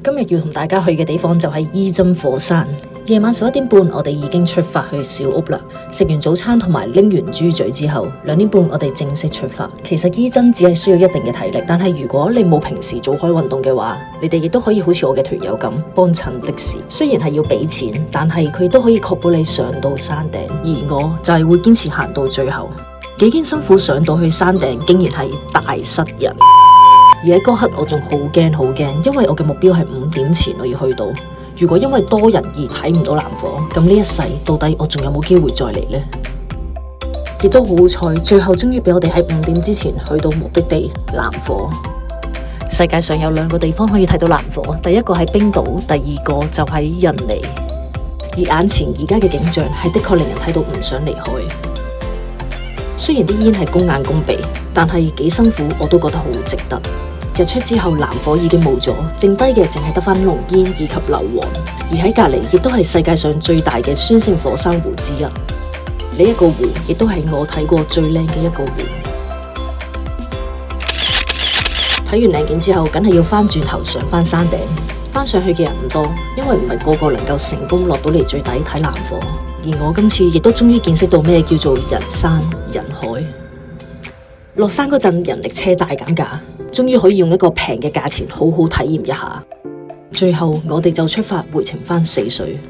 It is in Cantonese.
今日要同大家去嘅地方就係伊真火山。夜晚11點半，我哋已經出發去小屋啦。食完早餐同埋拎完豬嘴之後，2點半我哋正式出發。其實伊真只係需要一定嘅體力，但係如果你冇平時做開運動嘅話，你哋亦都可以好似我嘅團友咁幫襯的士。雖然係要俾錢，但係佢都可以確保你上到山頂。而我就係會堅持行到最後。幾經辛苦上到去山頂，竟然係大失人。而喺嗰刻我仲好驚，因為我嘅目標係5點前我要去到。如果因為多人而睇唔到藍火，咁呢一世到底我仲有冇機會再嚟呢？亦都好彩，最後終於俾我哋喺5點之前去到目的地藍火。世界上有2個地方可以睇到藍火，第一個係冰島，第二個就喺印尼。而眼前而家嘅景象係的確令人睇到唔想離開。雖然啲煙係公眼公鼻，但係幾辛苦我都覺得好值得。日出之後藍火已經冇咗，剩低嘅淨係得返濃煙以及硫磺。而喺隔籬亦都係世界上最大嘅酸性火山湖之一。呢一個湖亦都係我睇過最靚嘅一個湖。睇完靚景之後，梗係要返轉頭上返山頂。返上去嘅人唔多，因為唔係個個能夠成功落到嚟最底睇藍火。而我今次亦都終於見識到咩叫做人山人海。落山嗰陣人力車大減價，終於可以用一個平嘅價錢好好體驗一下。最後我哋就出發回程返泗水。